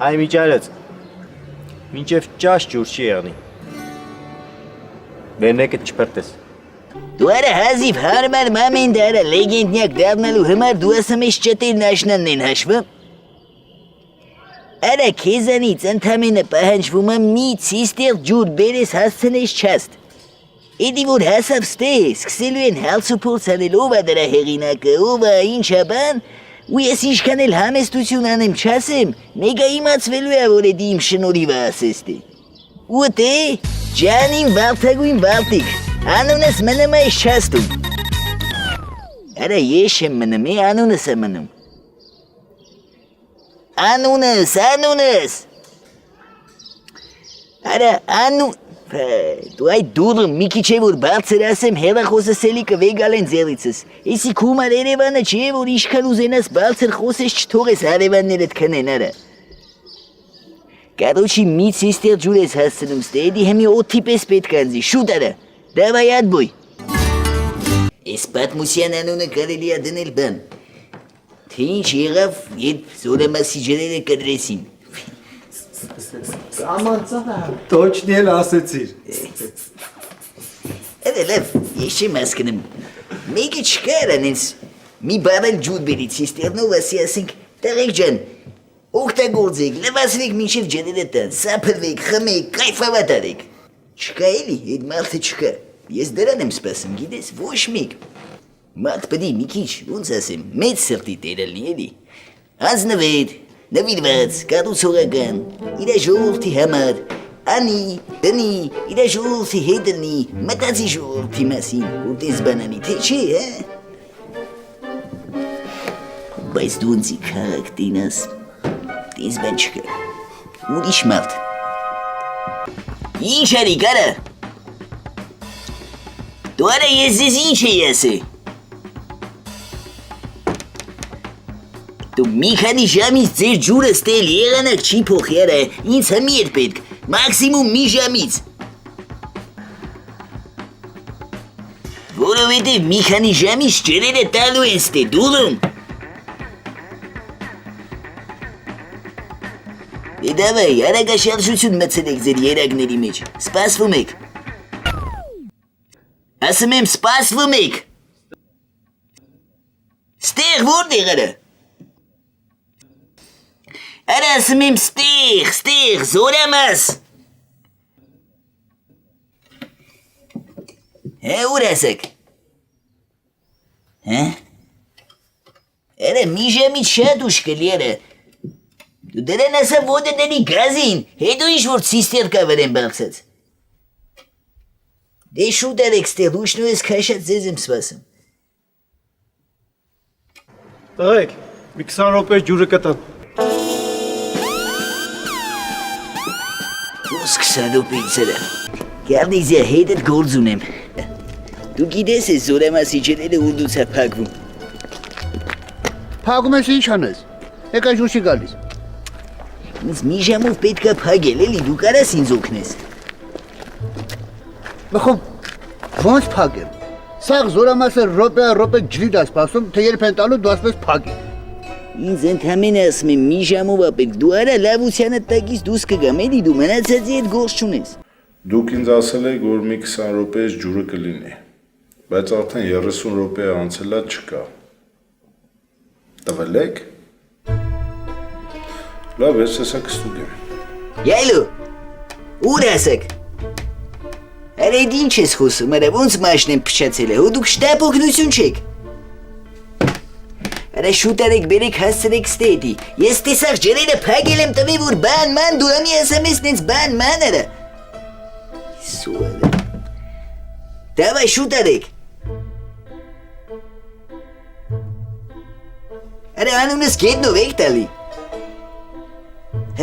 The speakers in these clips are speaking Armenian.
Այ միջարած, մինչև ճաշ ջուր չի եղնի, վերնեկը չպրտես։ Դու արա հազիվ հարմար մամեն դարա լեգենդնյակ դառնալու համար դու ասում ես ճտերն աշնանն են հաշվում։ Արա քեզանից ընդամենը պահանջվում է մի ցիստեր ջուր բերես հասցնես չաստ։ Էդի որ հասավ ստե, սկսելու են հալցուփորձ անել ով է դրա հեղինակը, ով է, ինչ է բան, ու ես ինչքան էլ համեստություն անեմ չասեմ, մեգա իմացվելու է որ էդի իմ շնորհիվը ասեստի։ Ու դե, ջանին վարդագույն վարդիկ, անունս մնում է չաստում։ Արա ես եմ մնում, անունս է մնում։ Անունս։ Արա դու այդ դուրը մի քիչ է որ բարձր ասեմ հեռախոսը սելիկը վեգալ են ձեռիցս։ Էսի քումար Երևանը չէ որ ինչքան ուզենաս բարձր խոսես չթողես հարևաններդ քնեն արա։ Կարոչի մի ցիստեր ջուր ես հասցնում ստե, էդի հեմի օթի պես պետք անձի, շուտ արա, դավայ ադբոյ։ Էս պատմության անունը կարելի է դնել բան, թե ինչ եղավ, երբ Զորամասի ջրերը կտրեցին։ Точно էլ ասեցիր։ Լավ, ես չեմ հասկանում, մեկը չկար անենց, մի բարել ջուր բերի ցիստերնով ասի ասենք, տղեկ ջան, օգտագործեք, լվացրեք մինչև ջրերը տան, սափրվեք, խմեք, կայֆավատ արեք։ Չկա էլի, այդ մարդը չկա, ես դրան եմ սպասում, գիտես, ոչ մեկ։ Մարդ պդի մի քիչ, ոնց ասեմ, մեծ սրտի տերալնի էլի, անձնվետ, նվիրված, կառուցողական, իր ժողովրդի համար, անի, տնի, իր ժողովրդի հետ լինի, մտածի ժողովրդի մասին, ուտես բանանի, թե չէ, բայց դու ինձի քաղաք տինաս, տես բան չկա, ուրիշ մարդ։ Ինչ արի, կարա։ Դու արա ես ձեզ ինչ էի ասի։ Դու մի քանի ժամից ձեր ջուրը ստել եղանակ չի փոխի արա, ինձ հմի էր պետք, մաքսիմում մի ժամից։ Որովհետև մի քանի ժամից ջրերը տալու են ստե, դուլում։ Դավայ, արագաշարժություն մտցնեք ձեր երակների մեջ, սպասվում եք։ Ասում եմ սպասվում եք։ Ստեղ որտեղ արա։ Արա ասում եմ ստեղ, Զորամաս։ Ուր ասեք։ Արա մի ժամից շատ ուշ կլի արա։ Դու դրան ասա ոտը դնի գազին, հետո ինչ-որ ցիստեր կավրեն բաղցած։ Դե շուտ արեք ստեղ, ուշնու ես քաշած ձեզ եմ սպասում։ Տղեկ, մի 20 րոպե ջուրը կտան։ Ոնց 20 րոպեից արա։ Գարնիզիա հետդ գործ ունեմ։ Դու գիտես ես Զորամասի ջրերը ուր է փակվում։ Փակում ես ինչ անես, եկա ջուր չի գալիս։ Ինձ մի ժամով պետք է փակել էլի, դու կարաս ինձ օգնես։ Բխում, ոնց փակեմ։ Սաղ Զորամասը րոպե ջրի դա սպասում, թե երբ են տալու դու ասպես փակի։ Ինձ ընդհանրապես ասում եմ մի ժամով ապեկ, դու արա լավությանը տակից դուրս կգամ, էլի դու մնացածի հետ գործ չունես։ Դուք ինձ ասել եք, որ մի 20 րոպեից ջուրը կլինի, բայց արդեն 30 րոպե անցել է չկա։ Տվել եք։ Լավ, ես հեսա կստուկ եմ։ Յայլո, ուր ասեք։ Արա էդ ինչ ես խոսում, արա ոնց մաշն եմ փչացել է, հո դուք շտապ օգնություն չեք։ Արա շուտ արեք բերեք հասցրեք ստեդի, ես տեսախ ջրերը փակել եմ տվի որ բան ման դու ամի ասեմ ես նենց բան ման արա։ Իսու արա։ Դավայ շուտ արեք։ Արա անունս գետնով եք տալի։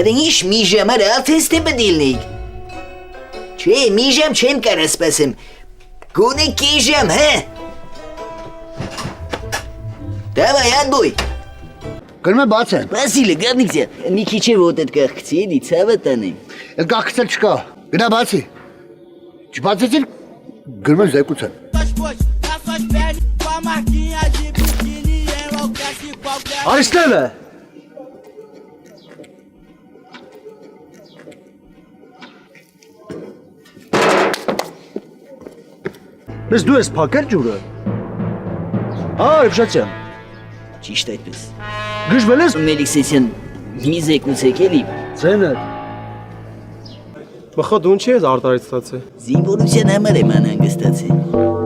Արա ինչ մի ժամ արա ալթեստ է բդիլնիք։ Չէ, մի ժամ չեմ կարա սպասեմ, գոնե կի ժամ, հա։ Դավայ, ադբոյ։ Գնում է բաց են։ Վասիլը, գարնիքզյա, մի քիչ է ոտդ կաղկցի, էլի ցավը տանեմ։ Կաղկցել չկա, գնա բացի։ Չբացեցիր, գնում է զեկուցեն։ Արիստելը։ Մեզ դու ես փակել ջուրը։ Հա, Ռեփշացյան։ Ճիշտ այդպես։ Գժվել ես Մելիքսեսյան մի զեկուցեք էլի։ ցենը։ Բխո դու ինչի ես արտարից ստացի։ Զինվորության համար եմ անհանգստացել։